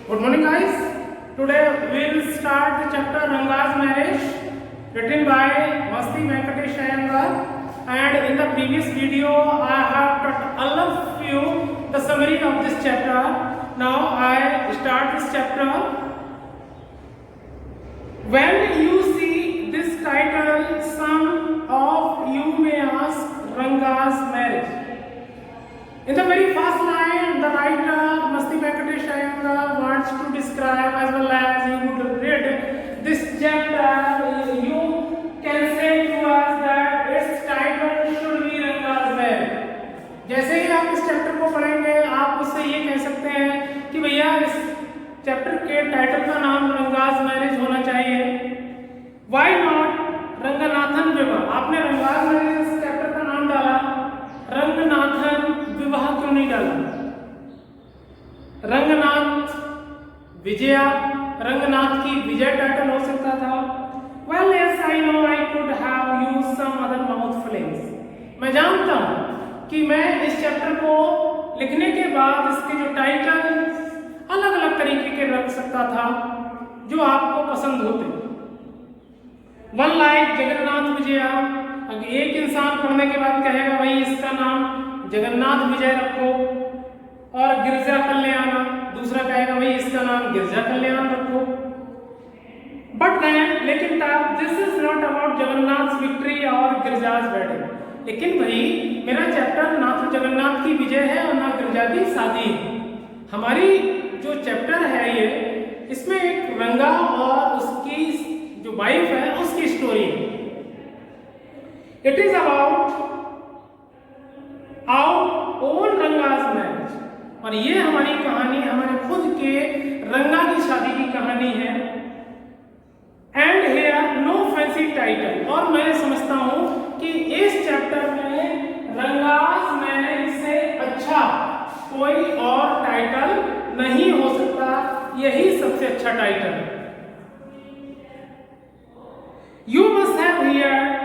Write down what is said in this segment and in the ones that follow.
Good morning, guys. Today we will start the chapter Ranga's marriage, written by Masti Venkatesh Iyengar. And in the previous video, I have taught all of you the summary of this chapter. Now I start this chapter. When you see this title, some of you may ask Ranga's marriage. In the very first line, the writer Masti Venkatesh Iyengar wants to describe, as well as you would read this chapter, you can say to us that its title should be Ranga's marriage. जैसे ही आप इस chapter को पढ़ेंगे, आप उससे ये कह सकते हैं कि भैया इस चैप्टर के टाइटल का नाम रंगास मैरिज होना चाहिए. Why not रंगनाथन विवाह? आपने रंगास मैरिज इस चैप्टर का नाम डाला, रंगनाथन विवाह क्यों नहीं डाला? रंगनाथ विजया, रंगनाथ की विजय टाइटल हो सकता था. Well, yes, I know I could have used some other mouthfulings. मैं जानता हूं कि मैं इस चैप्टर को लिखने के बाद इसके जो टाइटल अलग अलग तरीके के रख सकता था जो आपको पसंद होते. One like Jagannath Vijaya. अगर एक इंसान पढ़ने के बाद कहेगा भाई इसका नाम जगन्नाथ विजय रखो, और गिरजा कल्याण, दूसरा कहेगा भाई इसका नाम गिरजा कल्याण रखो. बट देन लेकिन this is not about Jagannath victory और गिरजाज वेडिंग. लेकिन भाई मेरा चैप्टर ना तो जगन्नाथ की विजय है और ना गिरजा की शादी है. हमारी जो चैप्टर है ये, इसमें एक रंगा और उसकी जो वाइफ है उसकी स्टोरी है. It is about our own Ranga's marriage. और ये हमारी कहानी हमारे खुद के रंगा की शादी की कहानी है. And here no fancy title. और मैं समझता हूं कि इस चैप्टर में रंगास मैरिज से अच्छा कोई और टाइटल नहीं हो सकता. यही सबसे अच्छा टाइटल है. You must have here.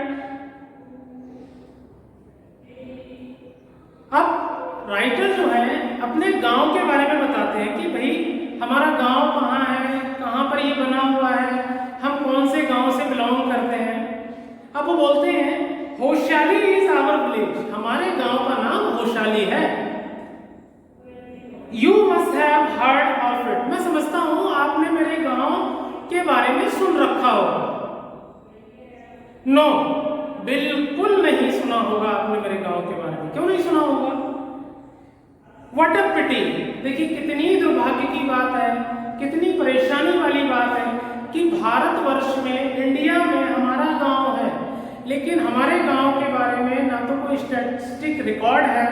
अब राइटर जो है अपने गांव के बारे में बताते हैं कि भाई हमारा गांव कहाँ है, कहाँ पर ये बना हुआ है, हम कौन से गांव से बिलोंग करते हैं. अब वो बोलते हैं होशाली इज आवर विलेज. हमारे गांव का नाम होशाली है. You must have heard of it. मैं समझता हूं आपने मेरे गांव के बारे में सुन रखा होगा. नो, बिल्कुल नहीं सुना होगा आपने मेरे गांव के बारे में. क्यों नहीं सुना होगा? व्हाट अ पिटी. देखिए कितनी दुर्भाग्य की बात है, कितनी परेशानी वाली बात है कि भारतवर्ष में, इंडिया में हमारा गांव है, लेकिन हमारे गांव के बारे में ना तो कोई स्टैटिस्टिक रिकॉर्ड है,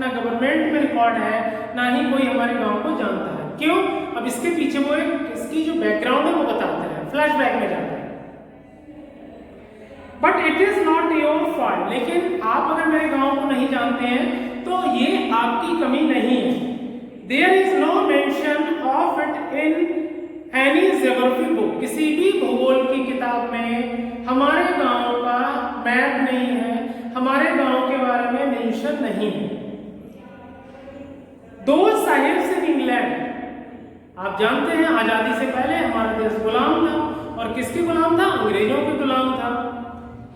ना गवर्नमेंट में रिकॉर्ड है, ना ही कोई हमारे गांव को जानता है. क्यों? अब इसके पीछे वो इसकी जो बैकग्राउंड है वो बताते हैं, फ्लैशबैक में जाते हैं. But it is not your fault. लेकिन आप अगर मेरे गांव को नहीं जानते हैं तो ये आपकी कमी नहीं है. There is no mention of it in any geography book. किसी भी भूगोल की किताब में हमारे गांव का मैप नहीं है, हमारे गांव के बारे में मेंशन नहीं है. दो साहिब्स इन इंग्लैंड. आप जानते हैं आजादी से पहले हमारा देश गुलाम था. और किसके गुलाम था? अंग्रेजों के गुलाम था.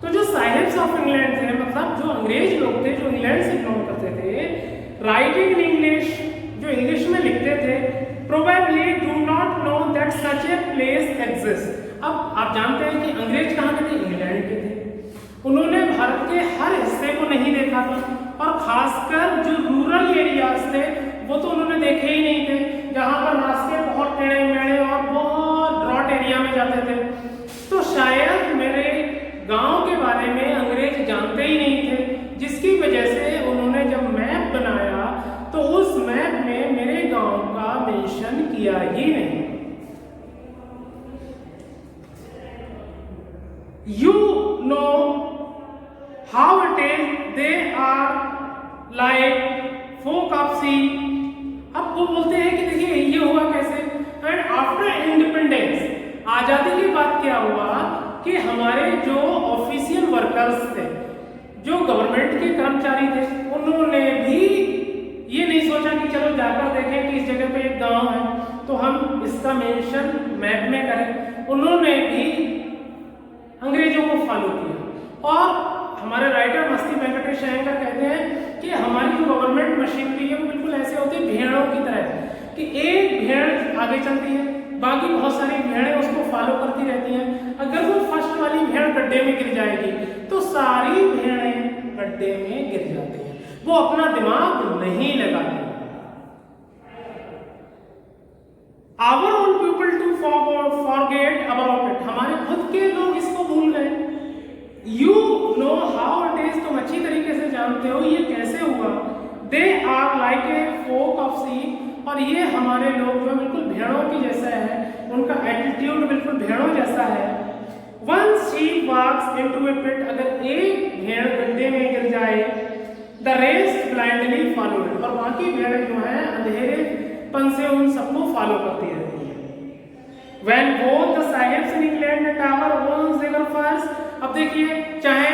तो जो साहिब्स ऑफ इंग्लैंड थे, मतलब जो अंग्रेज लोग थे जो इंग्लैंड से बिलोंग करते थे, राइटिंग इन इंग्लिश, जो इंग्लिश में लिखते थे, probably do not know that such a place exist. अब आप जानते हैं कि अंग्रेज कहाँ के थे? इंग्लैंड के थे. उन्होंने भारत के हर हिस्से को नहीं देखा था, और खासकर जो रूरल एरियाज थे वो तो उन्होंने देखे ही नहीं थे, जहाँ पर रास्ते बहुत टेढ़े मेढ़े और बहुत ड्रॉट एरिया में जाते थे. तो शायद मेरे गांव के बारे में अंग्रेज जानते ही नहीं थे, जिसकी वजह से उन्होंने जब मैप बनाया तो उस मैप में मेरे गांव का मेंशन किया ही नहीं. You know how it is they are like folk of sea. अब वो बोलते हैं कि देखिए ये हुआ कैसे. एंड आफ्टर इंडिपेंडेंस, आजादी के बाद क्या हुआ कि हमारे जो ऑफिशियल वर्कर्स थे, जो गवर्नमेंट के कर्मचारी थे, उन्होंने भी ये नहीं सोचा कि चलो जाकर देखें कि इस जगह पे एक गांव है तो हम उसका मेंशन मैप में करें, उन्होंने भी अंग्रेजों को फॉलो किया। और हमारे राइटर मस्ती वेंकटेश अयंगर कहते हैं कि हमारी जो गवर्नमेंट मशीनरी है वो बिल्कुल ऐसे होती है भेड़ों की तरह, कि एक भेड़ आगे चलती है, बाकी बहुत सारी भेड़ें उसको फॉलो करती रहती हैं। अगर वो फर्स्ट वाली भेड़ गड्ढे में गिर जाएगी तो सारी भेड़ें गड्ढे में गिर जाती हैं, वो अपना दिमाग नहीं लगाती। Our own people to forget about it, हमारे खुद के लोग इसको भूल गए। You know how it is, तुम अच्छी तरीके से जानते हो ये कैसे हुआ। They are like a flock of sheep, और ये हमारे लोग जो बिल्कुल भेड़ों की जैसा है, उनका एटीट्यूड बिल्कुल भेड़ों जैसा है। One sheep walks into a pit, अगर एक भेड़ गड्ढे में गिर जाए, the rest blindly follow it, और बाकी भेड़ें जो हैं अंधेरेपन से उन सबको फॉलो करती रहती हैं। When both the Sahibs in England and our own geographers, अब देखिए चाहे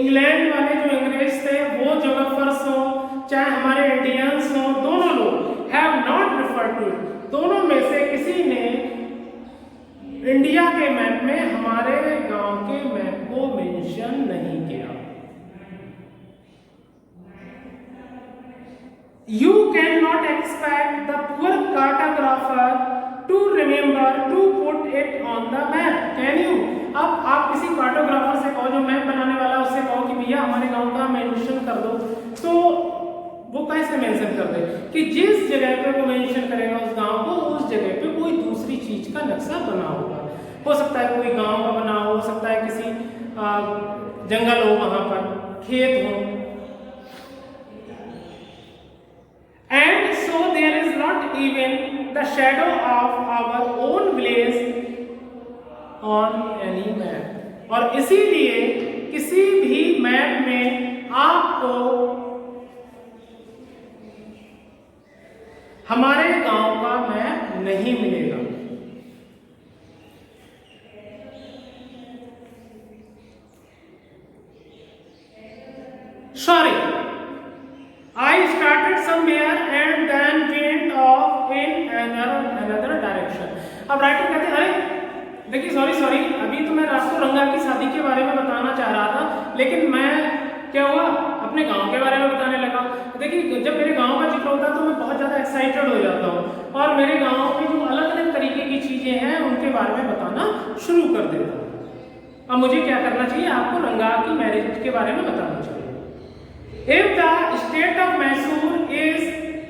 इंग्लैंड वाले जो अंग्रेज थे वो जोग्राफर्स हो, चाहे हमारे इंडियंस हो, दोनों लोग have not referred to it, दोनों में से किसी ने इंडिया के मैप में हमारे गांव के मैप को मेंशन नहीं किया। You cannot expect the poor cartographer to remember to put it on the map, can you? अब आप किसी कार्टोग्राफर से कहो, जो मैप बनाने वाला उससे कहो कि भैया हमारे गांव का मेंशन कर दो, तो वो कैसे मेंशन कर दे कि जिस जगह पे वो मेंशन करेगा उस गांव को, उस जगह पे कोई दूसरी चीज का नक्शा बना होगा। हो सकता है कोई गांव का बना हो सकता है किसी जंगल हो, वहां पर खेत हो। And so there is not even the shadow of our own village on any map, और इसीलिए किसी भी मैप में आपको हमारे गांव का मैप नहीं मिलेगा। Sorry, I started somewhere and then went off in another direction. अब राइटर कहते हैं अरे देखिए सॉरी अभी तो मैं राष्ट्र रंगा की शादी के बारे में बताना चाह रहा था, लेकिन मैं क्या हुआ अपने गांव के बारे में बताने लगा। देखिए जब मेरे गांव का जिक्र होता है तो मैं बहुत ज़्यादा एक्साइटेड हो जाता हूँ और मेरे गांव में जो अलग अलग तरीके की चीज़ें हैं उनके बारे में बताना शुरू कर देता हूँ। अब मुझे क्या करना चाहिए, आपको रंगा की मैरिज के बारे में बताना चाहिए। If the state of Mysore is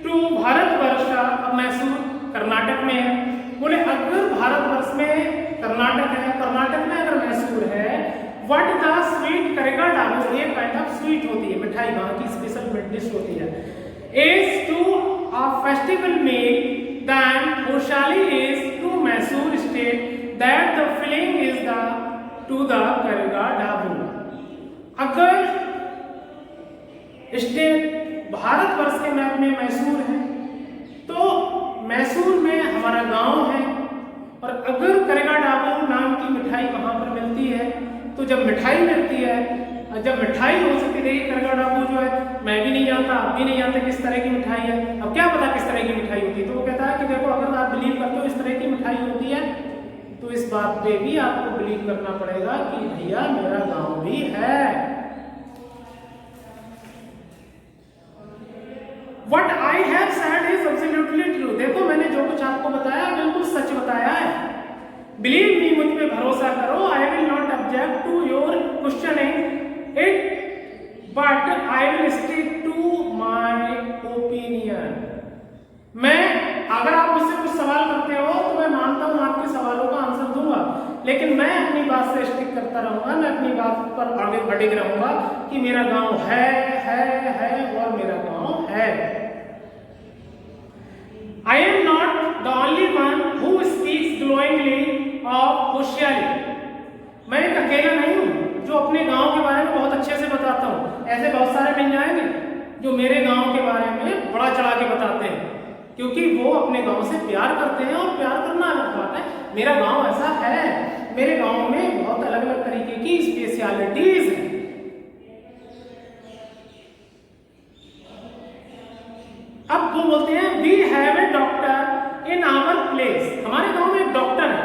to Bharatvarsh, अब मैसूर कर्नाटक में है, बोले अगर भारतवर्ष में कर्नाटक है, कर्नाटक में अगर मैसूर है, what the sweet करेगा डाबू, एक काइंड ऑफ स्वीट होती है मिठाई, वहाँ की स्पेशल डिश होती है, is to a festival meal then Hoshali is to Mysore state that the filling is the to the करेगा डाबू। अगर स्टेट भारतवर्ष के मैप में मैसूर है तो मैसूर में हमारा गांव है, और अगर करेगा डाबू नाम की मिठाई वहां पर मिलती है, तो जब मिठाई मिलती है, जब मिठाई हो सकती है, करेगा डाबू जो है मैं भी नहीं जानता, आप भी नहीं जानते किस तरह की मिठाई है, अब क्या पता किस तरह की मिठाई होती है। तो वो कहता है कि देखो अगर आप बिलीव करते हो इस तरह की मिठाई होती है तो इस बात पे भी आपको बिलीव करना पड़ेगा कि भैया मेरा गाँव भी है। What I have said is absolutely true, देखो मैंने जो कुछ आपको बताया बिल्कुल सच बताया है। Believe me, मुझ पे भरोसा करो, I will not object to your questioning it, but I will stick to my opinion। मैं अगर आप मुझसे कुछ सवाल करते हो तो मैं मानता हूँ आपके सवालों का आंसर दूंगा, लेकिन मैं अपनी बात से स्टिक करता रहूंगा, मैं अपनी बात पर आगे अडिग रहूंगा कि मेरा गांव है और मेरा गांव है। I am not the only one who speaks glowingly of Hoshiari। मैं एक अकेला नहीं हूँ जो अपने गांव के बारे में बहुत अच्छे से बताता हूँ, ऐसे बहुत सारे मिल जाएंगे जो मेरे गांव के बारे में बड़ा चढ़ा के बताते हैं, क्योंकि वो अपने गांव से प्यार करते हैं, और प्यार करना अलग बात है। मेरा गांव ऐसा है, मेरे गांव में बहुत अलग अलग तरीके की स्पेशलिटीज हैं। अब वो बोलते हैं we have a doctor in our place, हमारे गांव में एक डॉक्टर है,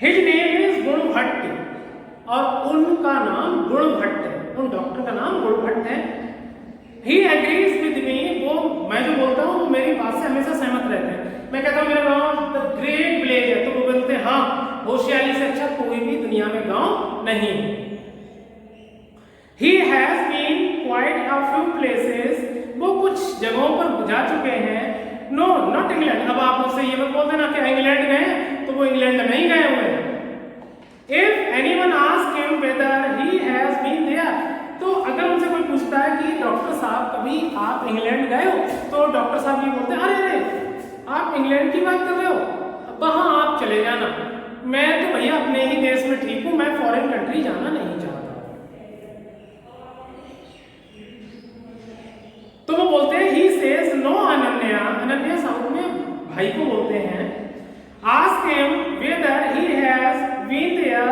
हिज नेम इज गुण भट्ट, और उनका नाम गुण भट्ट है, उन डॉक्टर का नाम गुण भट्ट है। ही एग्रीज विद मी, वो मैं जो बोलता हूँ वो मेरी बात से हमेशा सहमत रहते हैं। मैं कहता हूँ मेरा गांव द ग्रेट विलेज है, तो वो बोलते हैं हाँ, होशियारी से अच्छा कोई भी दुनिया में गांव नहीं। He has been quite a few places, वो कुछ जगहों पर जा चुके हैं। No, not England, अब आप मुझसे ये मत बोल देना कि इंग्लैंड गए, तो वो इंग्लैंड नहीं गए हुए हैं। If anyone asks him whether he has been there, तो अगर उनसे कोई पूछता है कि डॉक्टर साहब कभी आप इंग्लैंड गए हो, तो डॉक्टर साहब ये बोलते हैं अरे आप इंग्लैंड की बात कर रहे हो, वहां आप चले जाना, मैं तो भैया अपने ही देश में ठीक हूं, मैं फॉरेन कंट्री जाना नहीं चाहता। तो वो बोलते हैं he says no Ananya, Ananya south में भाई को बोलते हैं, ask him whether he has been there,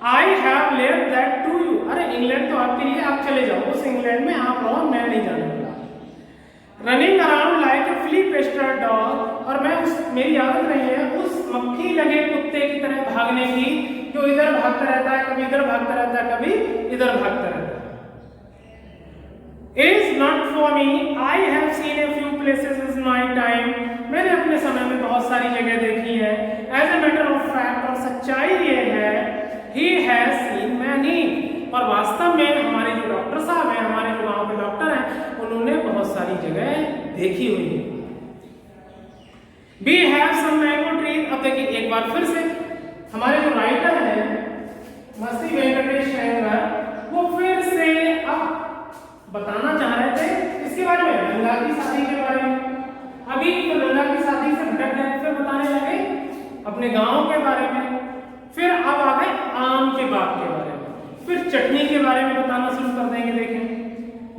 I have left that to you, अरे इंग्लैंड तो आपके लिए, आप चले जाओ उस इंग्लैंड में, आप रहो, मैं नहीं जाने वाला। Running around like a flea pester dog, और मैं मेरी आदत रही है उस मक्खी लगे कुत्ते की तरह भागने की, जो इधर भागता रहता है, कभी इधर भागता रहता है, कभी इधर भागता रहता है। Is not for me, I have seen a few places in my time, मैंने अपने समय में बहुत सारी जगह देखी है। As a matter of fact, और सच्चाई ये है, he has seen many, और वास्तव में हमारे जो डॉक्टर साहब हैं, हमारे जो गांव के डॉक्टर हैं, उन्होंने बहुत सारी जगह देखी हुई है। We have some mango trees, अब देखिए एक बार फिर से हमारे जो राइटर हैं मस्ती वेंकटेश अयंगार, वो फिर से अब बताना चाह रहे थे इसके बारे में, गंगा की शादी के बारे में। अभी तो गंगा की शादी से भटक गए, फिर बताने लगे अपने गांव के बारे में, फिर अब आ गए आम के बाग के बारे में, फिर चटनी के बारे में बताना शुरू कर देंगे। देखें,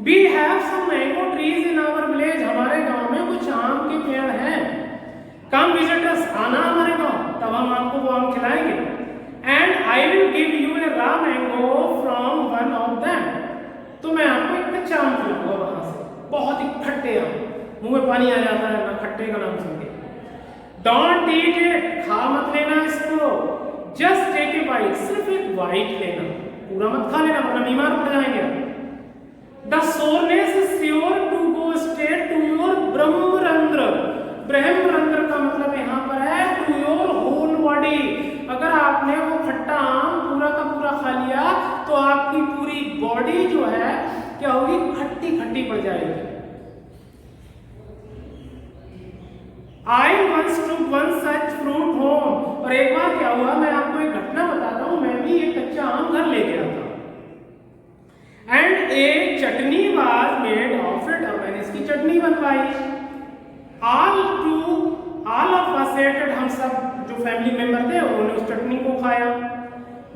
we have some mango trees in our village, हमारे गांव में कुछ आम के पेड़ हैं। कम विजिट अस, आना हमारे गांव, तब हम आपको वो आम खिलाएंगे। And I will give U A raw mango from one of them, तो मैं आपको एक कच्चा आम खिलाऊंगा वहां से, बहुत ही खट्टे आम, मुंह में पानी आ जाता है ना खट्टे का नाम सुन के। डोंट ईट इट, खा मत लेना इसको, जस्ट टेक ए बाइट, सिर्फ एक बाइट लेना, पूरा मत खा लेना वरना बीमार पड़ जाएंगे। The soreness is sure to go straight to your Brahmarandhra, ब्रह्मरंध्र का मतलब यहाँ पर है टू योर होल बॉडी। अगर आपने वो खट्टा आम पूरा का पूरा खा लिया तो आपकी पूरी बॉडी जो है क्या होगी, खट्टी खट्टी पड़ जाएगी। I once took one such fruit home, और एक बार क्या हुआ, मैं आपको एक घटना बताता हूँ, मैं भी एक कच्चा आम घर ले गया था। And a chutney was made of it, और मैंने इसकी चटनी बनवाई। all of us ate, हम सब जो फैमिली मेंबर थे उन्होंने उस चटनी को खाया।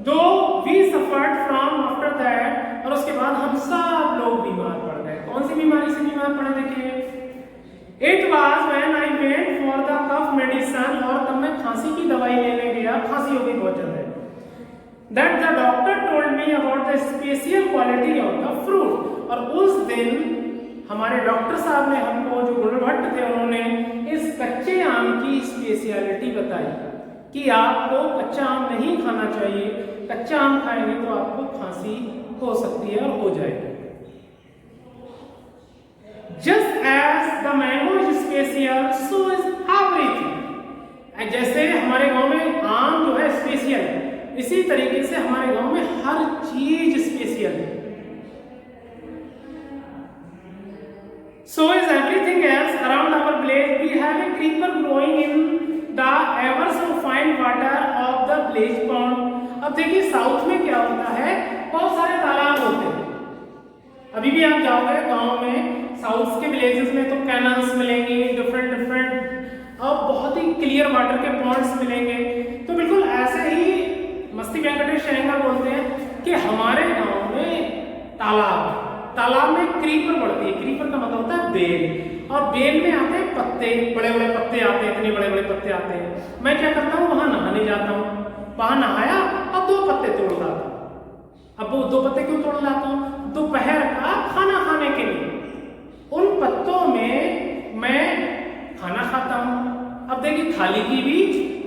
दो we suffered from after that, और उसके बाद हम सब लोग बीमार पड़ गए। कौन सी बीमारी से बीमार पड़े, देखिए, It was when I went for the cough medicine, और तब मैं खांसी की दवाई लेने गया, खांसी हो गई बहुत ज्यादा, that the doctor told me about the special quality of the fruit, और उस दिन हमारे डॉक्टर साहब ने हमको, जो गुणभट्ट थे, उन्होंने इस कच्चे आम की स्पेशलिटी बताई कि आपको कच्चा आम नहीं खाना चाहिए, कच्चा आम खाएंगे तो आपको खांसी हो सकती है और हो जाएगी। Just as the mango is special, so is everything, जैसे हमारे गांव में आम जो है स्पेशल है, इसी तरीके से हमारे गांव में हर चीज स्पेशल है। So is everything else around our village. We have a creeper growing in the ever so fine water of the village pond. अब देखिए साउथ में क्या होता है, बहुत सारे तालाब होते हैं। अभी भी आप जाओगे गांव में, साउथ के विलेजेस में तो कैनल्स मिलेंगे, डिफरेंट और बहुत ही क्लियर वाटर के पॉन्ड्स मिलेंगे। तो बिल्कुल ऐसे ही मस्ती वेंकटेश अयंगार बोलते हैं कि हमारे गांव में तालाब में क्रीपर बढ़ती है। क्रीपर का मतलब होता है बेल, और बेल में आते हैं पत्ते, बड़े बड़े पत्ते आते हैं, इतने बड़े बड़े पत्ते आते हैं। मैं क्या करता हूँ, वहां नहाने जाता हूँ, वहां नहाया और 2 पत्ते तोड़ लाता हूँ। अब वो 2 पत्ते क्यों तोड़ लाता हूँ, दोपहर का खाना खाने के लिए। उन पत्तों में मैं खाना खाता हूँ, थाली की भी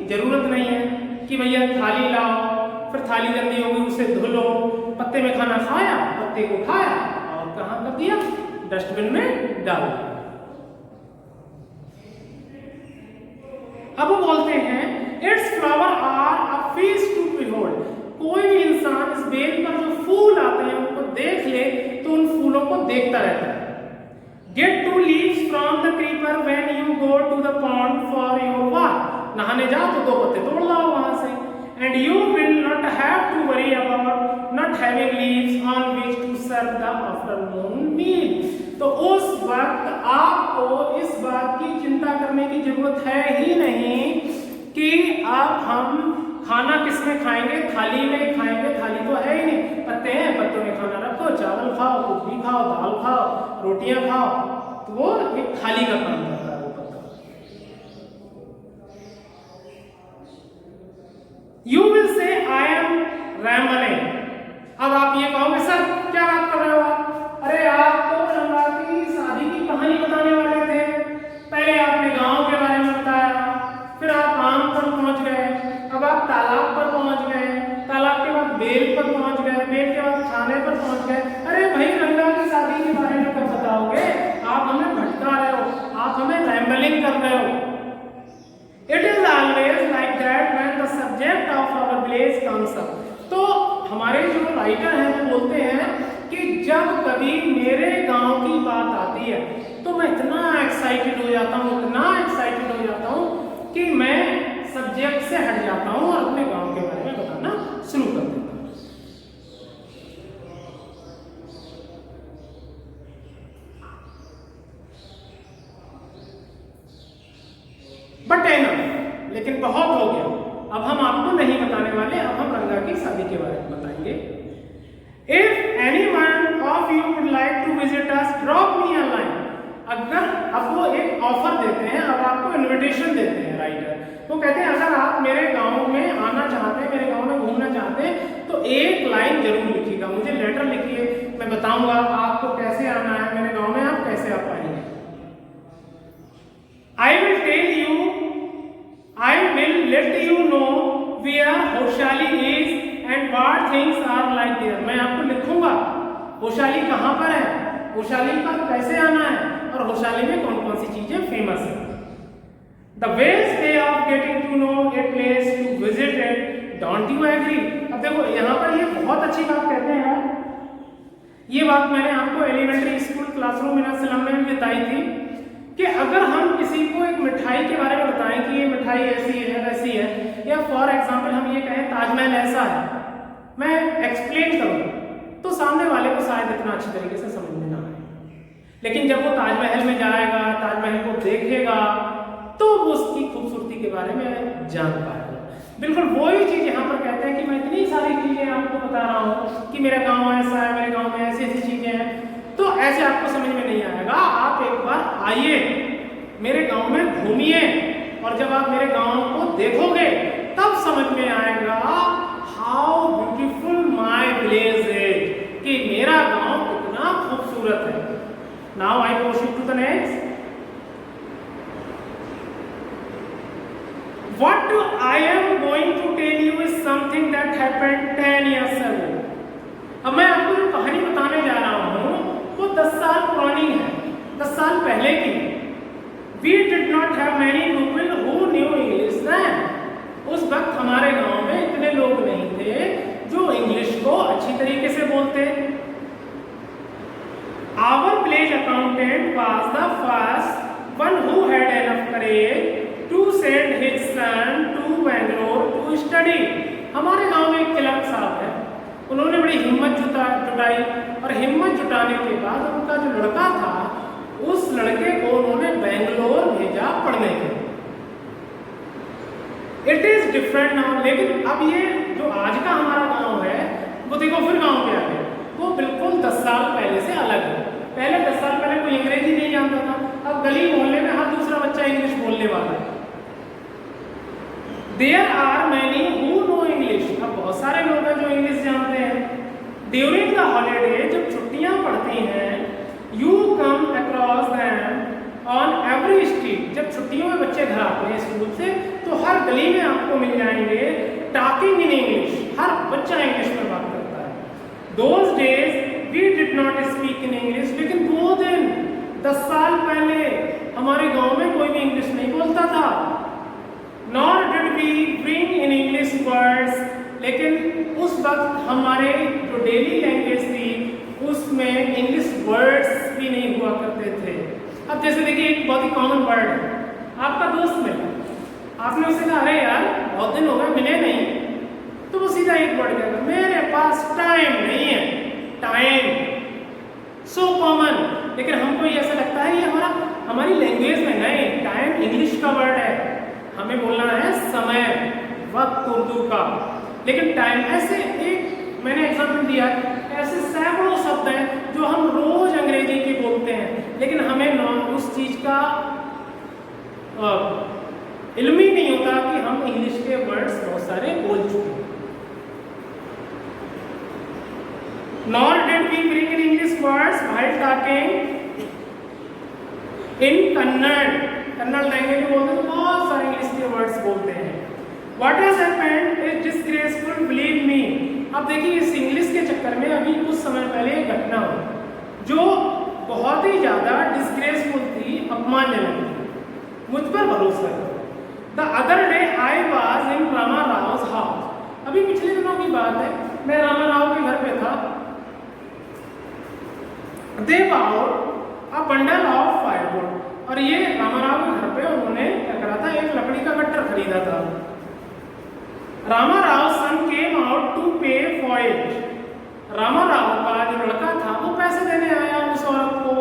जरूरत नहीं है कि भैया थाली लाओ, फिर थाली गंदी होगी उसे धो लो। पत्ते में खाना खाया, पत्ते को खाया और कहाँ कर दिया, डस्टबिन में डाल दिया। अब वो बोलते हैं its flower are a feast to behold. कोई भी इंसान इस बेल पर जो फूल आते हैं उनको देख ले तो उन फूलों को देखता रहता है। Get two leaves from the creeper when you go to the pond for your walk. नहाने जाओ तो 2 पत्ते तोड़ लाओ वहां से। And you will not have to worry about not having leaves on which to serve the afternoon meal. तो उस वक्त आपको इस बात की चिंता करने की जरूरत है ही नहीं कि अब हम खाना किसमें खाएंगे, थाली में खाएंगे। थाली तो है ही नहीं, पत्ते हैं, पत्तों में खाना रखो, चावल खाओ, कुछ भी खाओ, दाल खाओ, रोटियां खाओ। तो वो एक थाली का काम करता है वो पत्ता। You will say I am rambling. अब आप ये कहोगे सर क्या बात कर रहे हो आप, अरे आप तो रंगा की शादी की कहानी बताने वाले थे। पहले आपने गांव के बारे में बताया, फिर आप आम पर पहुंच गए, अब आप तालाब पर पहुंच गए, तालाब के बाद बेल पर पहुंच गए, बेल के बाद खाने पर पहुंच गए। अरे भाई रंगा की शादी के बारे में कब बताओगे, आप हमें भटका रहे हो, आप हमें रैम्बलिंग कर रहे हो। It is always like that when the subject of our village comes up. तो हमारे जो राइटर हैं वो बोलते हैं कि जब कभी मेरे गांव की बात आती है तो मैं इतना एक्साइटेड हो जाता हूँ, इतना एक्साइटेड हो जाता हूँ कि मैं सब्जेक्ट से हट जाता हूँ और अपने गांव के बारे में बताना शुरू कर देता हूँ। बट एनफ, लेकिन बहुत हो गया, अब हम आपको नहीं बताने वाले, अब हम रंगा की शादी के बारे में बताएंगे। If anyone of you would like to visit us drop me a line. अगर अब वो एक ऑफर देते हैं, अब आपको इनविटेशन देते हैं राइटर, वो कहते हैं अगर आप मेरे गांव में आना चाहते हैं, मेरे गांव में घूमना चाहते हैं तो एक लाइन जरूर लिखिएगा, मुझे लेटर लिखिए, मैं बताऊंगा आपको कैसे आना है, मेरे गांव में आप कैसे आ पाएंगे। I will tell you, I will let you know where होशाली is and what things are like there। मैं आपको लिखूंगा होशाली कहाँ पर है, होशाली पर कैसे आना है और होशाली में कौन कौन सी चीजें फेमस है। The best way of getting to know a place to visit it, don't you agree? अब देखो यहाँ पर ये बहुत अच्छी बात कहते हैं, ये बात मैंने आपको एलिमेंट्री स्कूल क्लासरूम इन सलम में भी बताई थी कि अगर हम किसी को एक मिठाई के बारे में बताएं कि ये मिठाई ऐसी है वैसी है, या फॉर एग्जांपल हम ये कहें ताजमहल ऐसा है, मैं एक्सप्लेन करूं तो सामने वाले को शायद इतना अच्छी तरीके से समझ में ना आए। लेकिन जब वो ताजमहल में जाएगा, ताजमहल को देखेगा, तो वो उसकी खूबसूरती के बारे में जान पाएगा। बिल्कुल वही चीज यहाँ पर कहते हैं कि मैं इतनी सारी चीजें आपको बता रहा हूँ कि मेरा गाँव ऐसा है, मेरे गाँव में ऐसी ऐसी चीजें हैं, तो ऐसे आपको समझ में नहीं आएगा। आप एक बार आइए, मेरे गांव में घूमिए, और जब आप मेरे गांव को देखोगे तब समझ में आएगा how beautiful my village is, कि मेरा गांव कितना खूबसूरत है। Now I proceed to the next. What I am going to tell you is something that happened 10 years ago। अब मैं आपको जो कहानी बताने जा रहा हूँ वो 10 साल पुरानी है, 10 साल पहले की। We did not have many people who knew English then। उस वक्त हमारे गांव में इतने लोग नहीं थे जो इंग्लिश को अच्छी तरीके से बोलते। Our village accountant was the first one who had enough courage to send his son to Bangalore to study। हमारे गांव में एक क्लर्क साहब है, उन्होंने बड़ी हिम्मत जुटाई, और हिम्मत जुटाने के बाद उनका जो लड़का था उस लड़के को उन्होंने बेंगलोर भेजा पढ़ने के। It is different now. लेकिन अब ये जो आज का हमारा गांव है वो देखो फिर गांव पे आ गया, वो बिल्कुल 10 साल पहले से अलग है। पहले 10 साल पहले कोई अंग्रेजी नहीं जानता था, अब गली मोहल्ले में हर दूसरा बच्चा इंग्लिश बोलने वाला है। There are many who know English. अब बहुत सारे लोग हैं जो इंग्लिश जानते हैं। ड्यूरिंग द हॉलीडे, जब छुट्टियां पड़ती हैं, you come across them on every street. जब छुट्टियों में बच्चे घर आते हैं स्कूल से तो हर गली में आपको मिल जाएंगे टॉकिंग इन इंग्लिश, हर बच्चा इंग्लिश में बात करता है। Those days we did not speak in English, लेकिन वो दिन 10 साल पहले हमारे गांव में कोई भी इंग्लिश नहीं बोलता था। Nor did we bring in English words, लेकिन उस वक्त हमारे जो डेली लैंग्वेज थी उसमें इंग्लिश वर्ड्स भी नहीं हुआ करते थे। अब जैसे देखिए एक बहुत ही कॉमन वर्ड है, आपका दोस्त मिला, आपने उससे कहा अरे यार बहुत दिन हो गए मिले नहीं, तो वो सीधा एक वर्ड कहेगा मेरे पास टाइम नहीं है। टाइम सो कॉमन, लेकिन हमको ये ऐसा लगता है ये हमारी लैंग्वेज में नहीं, टाइम इंग्लिश का वर्ड है, हमें बोलना है समय, वक्त उर्दू का। लेकिन टाइम ऐसे एक मैंने एग्जाम्पल दिया, ऐसे सैकड़ों शब्द हैं जो हम रोज अंग्रेजी के बोलते हैं, लेकिन हमें उस चीज का इल्म ही नहीं होता कि हम इंग्लिश के वर्ड्स बहुत सारे बोल चुके हैं। Nor did we bring in English words while talking in Kannada. Kannada language में बोलते हैं तो बहुत सारे इंग्लिश के वर्ड्स बोलते हैं। What has happened is disgraceful, believe me। अब देखिए इस इंग्लिश के चक्कर में अभी कुछ समय पहले एक घटना हुई जो बहुत ही ज्यादा डिस्ग्रेसफुल थी, अपमानजनक थी। मुझ पर भरोसा करो। The other day I was in Rama Rao house. अभी पिछले दिनों की बात है, मैं रामा राव के घर पे था। They bought a bundle of firewood, और ये रामा राव के घर पे उन्होंने क्या करा था, एक लकड़ी का गट्टर खरीदा था। रामा राव सन केम आउट टू पे फॉर इट। रामा राव का जो लड़का था वो पैसे देने आया उस औरत को।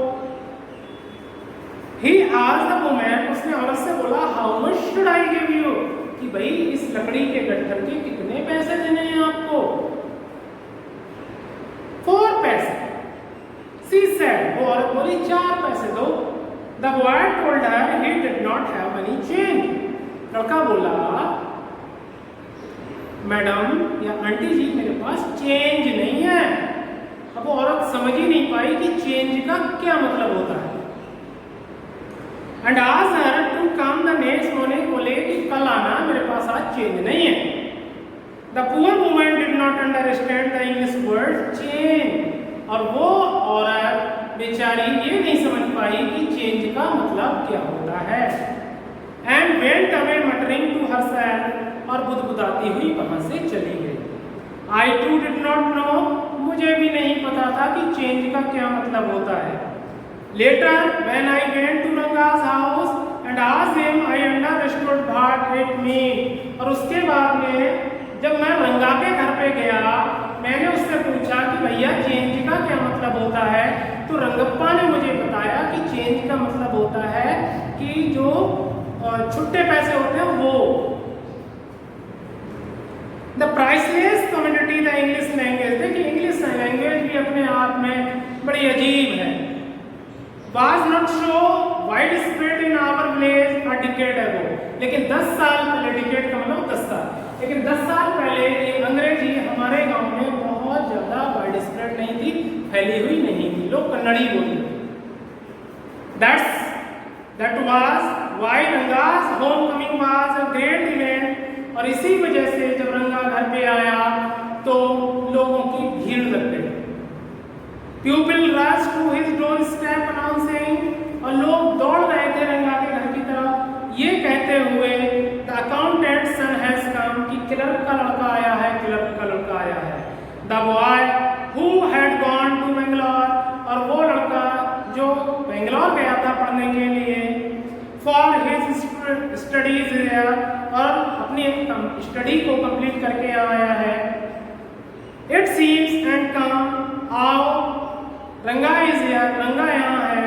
ही आस्क्ड द वुमन, उसने औरत से बोला how much should I give you, कि भाई इस लकड़ी के गट्ठर के कितने पैसे देने हैं आपको। 4 पैसे। सी सेड, वो औरत बोली 4 पैसे दो। The boy told her he did not have any change. लड़का बोला मैडम या आंटी जी मेरे पास चेंज नहीं है। अब वो औरत समझ ही नहीं पाई कि चेंज का क्या मतलब होता है। And asked her to come the next morning, बोले कि कल आना, मेरे पास आज चेंज नहीं है। The poor woman did not understand the English word change, और वो औरत बेचारी ये नहीं समझ पाई कि चेंज का मतलब क्या होता है। And went away muttering to herself, और बुदबुदाती हुई वहां से चली गई। I too did not know, मुझे भी नहीं पता था कि चेंज का क्या मतलब होता है। Later when I went to Ranga's house and asked him, I understood what it means। और उसके बाद में जब मैं रंगा के घर पे गया, मैंने उससे पूछा कि भैया चेंज का क्या मतलब होता है, तो रंगप्पा ने मुझे बताया कि चेंज का मतलब होता है कि जो छुट्टे पैसे होते हैं वो। The priceless community the English language, देखिए इंग्लिश लैंग्वेज भी अपने आप में बड़ी अजीब है। Was not so widespread in our village a decade ago, लेकिन 10 साल पहले, डिकेड का मतलब 10 साल, लेकिन 10 साल पहले ये अंग्रेजी हमारे गांव में बहुत ज्यादा वाइड स्प्रेड नहीं थी, फैली हुई नहीं थी, लोग कन्नड़ी बोलते थे। That was why Ranga's homecoming was a great event। और इसी वजह से जब रंगा घर पे आया तो लोगों की भीड़ लग गई। People rushed to his doorstep announcing, और लोग दौड़ रहे थे रंगा के घर की तरफ ये कहते हुए the accountant's son has come, कि क्लर्क का लड़का आया है, क्लर्क का लड़का आया है। The boy who had gone to Bangalore, और वो लड़का जो बेंगलोर गया था पढ़ने के लिए, for his studies there, और अपनी स्टडी को कंप्लीट करके आया है। It seems and come, आओ, रंगा is here, रंगा यहाँ है,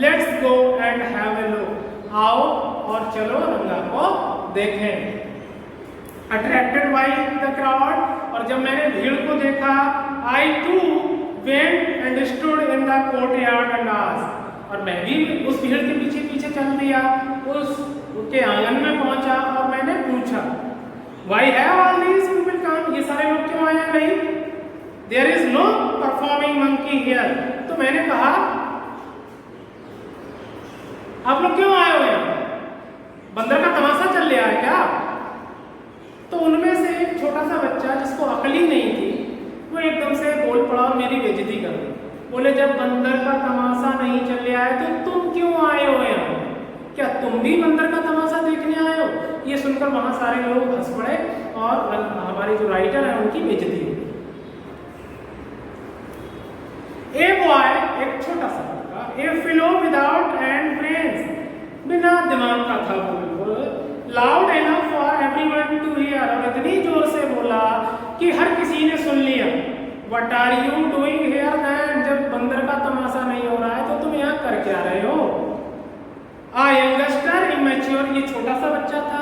let's go and have a look, आओ और चलो रंगा को देखें। Attracted by the crowd, और जब मैंने भीड़ को देखा, I too went and stood in the courtyard and asked, और मैं भी उस भीड़ के पीछे पीछे चल दिया, उसके आंगन में पहुंचा और मैंने पूछा Why have all these people come? ये सारे लोग क्यों आए नहीं? There is no performing monkey here। तो मैंने कहा आप लोग क्यों आए हो यहाँ? बंदर का तमाशा चल रहा है क्या? तो उनमें से एक छोटा सा बच्चा जिसको अकल ही नहीं थी, वो एकदम से बोल पड़ा और मेरी बेइज्जती कर दी। बोले जब बंदर का तमाशा नहीं चल रहा है तो तुम क्यों आए हो यहाँ? क्या तुम भी बंदर का तमाशा देखने आए हो? ये सुनकर वहां सारे लोग हंस पड़े और हमारे जो राइटर है उनकी बेइज्जती हुई। ए बॉय, एक छोटा सा लड़का, a fellow without and brains, बिना दिमाग का था बिल्कुल, loud enough for everyone to hear, और इतनी जोर से बोला कि हर किसी ने सुन लिया। What are you doing here then, जब बंदर का तमाशा नहीं हो रहा है तो तुम यहाँ कर क्या रहे हो? आ यंगस्टर इमेच्योर, ये छोटा सा बच्चा था,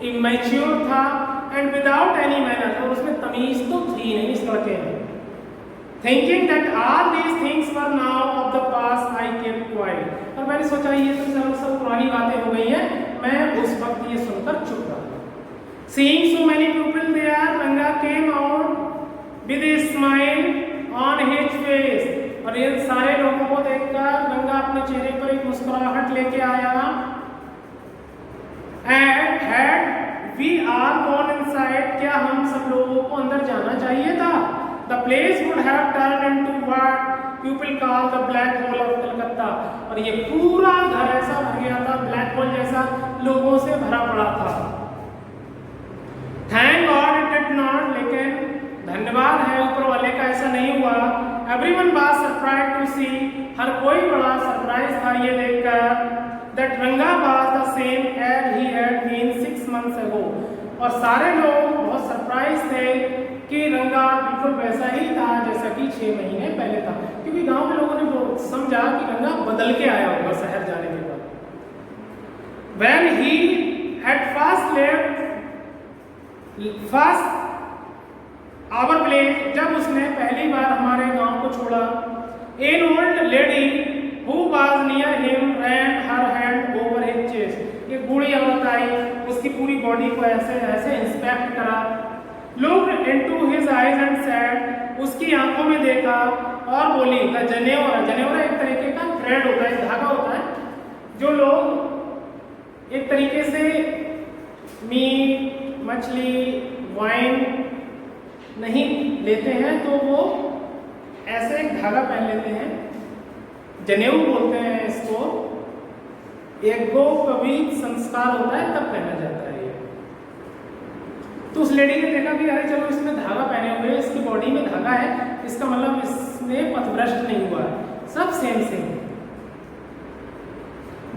इमेच्योर था, एंड विदाउट एनी मैनर, और उसमें तमीज तो थी नहीं इस लड़के में। Thinking that all these things were now of the past I kept quite, और मैंने सोचा ये तो सब पुरानी बातें हो गई हैं, मैं उस वक्त ये सुनकर चुप रहा। Seeing so many people there, Ranga came out with a smile on his face, और ये सारे लोगों को देखकर रंगा अपने चेहरे पर एक मुस्कुराहट लेके आया। And had we all gone inside, क्या हम सब लोगों को अंदर जाना चाहिए था? The place would have turned into what people call the black hole of Calcutta, और ये पूरा घर ऐसा भर गया था, ब्लैक होल जैसा लोगों से भरा पड़ा था। Thank God it did not, लेकिन धन्यवाद है ऊपर वाले का ऐसा नहीं हुआ। Everyone was surprised to see, हर कोई बड़ा सरप्राइज था ये देखकर, that Ranga was the same as he had been 6 months ago, और सारे लोग बहुत सरप्राइज थे कि रंगा बिल्कुल वैसा ही था जैसा कि 6 महीने पहले था, क्योंकि गांव के लोगों ने समझा कि रंगा बदल के आया होगा शहर जाने के बाद। When he had first left our place, जब उसने पहली बार हमारे गांव को छोड़ा, an old lady who was near him ran her hand over his chest, एक बूढ़ी औरत आई, उसकी पूरी बॉडी को ऐसे ऐसे इंस्पेक्ट करा, looked into his eyes and said, उसकी आंखों में देखा और बोली, द जनेवरा, जनेवरा एक तरीके का थ्रेड होता है, धागा होता है, जो लोग एक तरीके से मीट, मछली, वाइन नहीं लेते हैं तो वो ऐसे एक धागा पहन लेते हैं, जनेऊ बोलते हैं इसको, एक गो पवित्र संस्कार होता है तब पहना जाता है ये। तो उस लेडी ने देखा कि अरे चलो इसमें धागा पहने हुए, इसकी बॉडी में धागा है, इसका मतलब इसमें पथभ्रष्ट नहीं हुआ है, सब सेम सेम।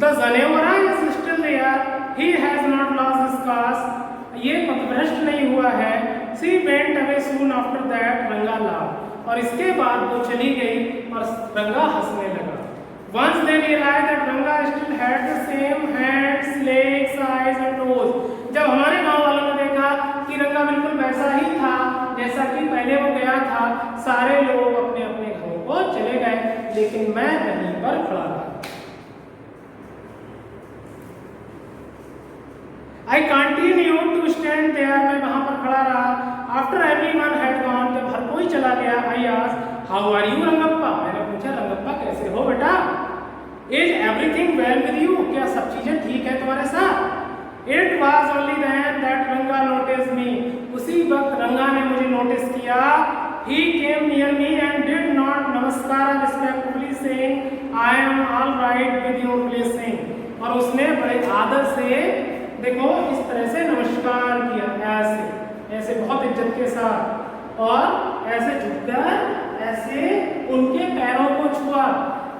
द जनेवरा is still there, he has not lost his caste, ये पथभ्रष्ट नहीं हुआ है। She went away soon after that, Ranga laugh, और इसके बाद वो चली गई और रंगा हंसने लगा। Once they realized that Ranga still had the same hands, legs, eyes and nose, जब हमारे गांव वालों ने देखा कि रंगा बिल्कुल वैसा ही था जैसा कि पहले वो गया था, सारे लोग अपने अपने घरों को चले गए, लेकिन मैं वहीं पर खड़ा रहा। I continued to stand there, मैं वहां पर खड़ा रहा। After everyone had gone, जब हर कोई चला गया, I asked, How are you Rangappa? मैंने पूछा रंगप्पा कैसे हो बेटा? Is everything well with you? क्या सब चीजें ठीक है तुम्हारे साथ? It was only then that Ranga noticed me, उसी वक्त रंगा ने मुझे नोटिस किया। He came near me and did not namaskara respectfully, saying, I am all right with your blessing, और उसने बड़े आदर से देखो इस तरह से नमस्कार किया, ऐसे ऐसे बहुत इज्जत के साथ, और ऐसे झुककर ऐसे उनके पैरों को छुआ,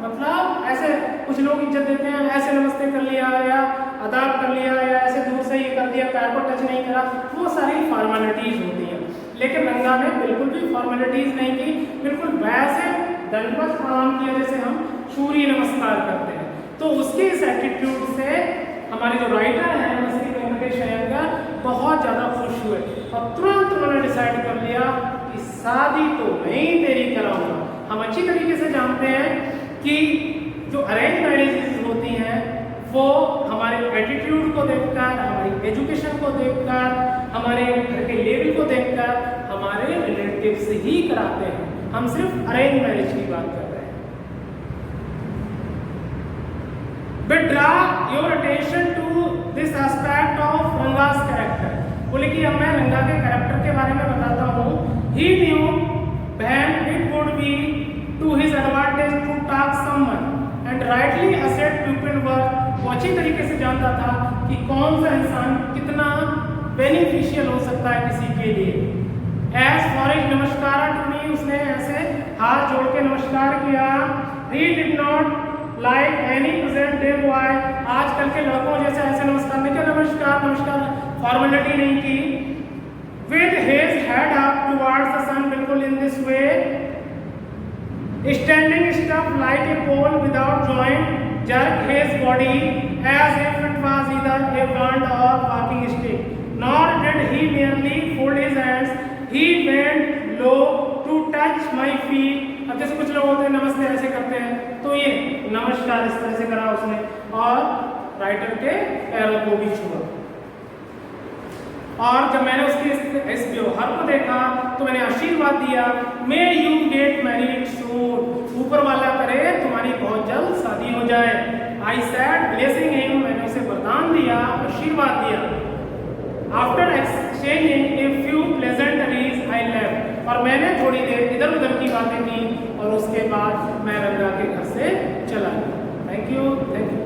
मतलब ऐसे कुछ लोग इज्जत देते हैं, ऐसे नमस्ते कर लिया या आदाब कर लिया या ऐसे दूर से ये कर दिया, पैर को टच नहीं करा, वो सारी फॉर्मेलिटीज होती हैं। लेकिन रंगा ने बिल्कुल भी फॉर्मेलिटीज नहीं की, बिल्कुल वैसे दंडवत प्रणाम किया जैसे हम सूर्य नमस्कार करते हैं। तो उसके इस एटीट्यूड से हमारे जो राइटर हैं श्री वेंकटेश अयंगर बहुत ज़्यादा खुश हुए और तुरंत उन्होंने डिसाइड कर लिया कि शादी तो मैं ही तेरी कराऊंगा। हम अच्छी तरीके से जानते हैं कि जो अरेंज मैरिजेस होती हैं वो हमारे एटीट्यूड को देखकर, हमारी एजुकेशन को देखकर, हमारे घर के लेवल को देखकर हमारे रिलेटिव्स ही कराते हैं। हम सिर्फ अरेंज मैरिज की बात कर रहे हैं। But draw your attention to this बोले कि अब मैं रंगा के कैरेक्टर के बारे में बताता हूँ। ही new when it would be to his advantage to talk someone and rightly assert pupil worth। वो अच्छी तरीके से जानता था कि कौन सा इंसान कितना बेनिफिशियल हो सकता है किसी के लिए। As for his नमस्कार to me, उसने ऐसे हाथ जोड़ के नमस्कार किया। He did not like any present day boy। आजकल के लड़कों जैसे ऐसे नमस्कार नहीं किया, नमस्कार नमस्कार फॉर्मेलिटी नहीं की। With his head up towards the sun, बिल्कुल in this way, standing stiff like a pole without joint, jerk his body as if it was either a wand or walking stick। Nor did he merely fold his hands, he bent low to touch my feet। अब जैसे कुछ लोग होते हैं नमस्ते ऐसे करते हैं, तो ये नमस्कार इस तरह से करा उसने और राइटर के पैरों को भी छुआ। और जब मैंने उसके इस व्यवहार को देखा तो मैंने आशीर्वाद दिया, may you get married soon. ऊपर वाला करे तुम्हारी बहुत जल्द शादी हो जाए। I said blessing him. मैंने उसे वरदान दिया, आशीर्वाद दिया। After exchanging a few pleasantries I left. और मैंने थोड़ी देर इधर उधर की बातें की और उसके बाद मैं रंगा के घर से चला गया। Thank you.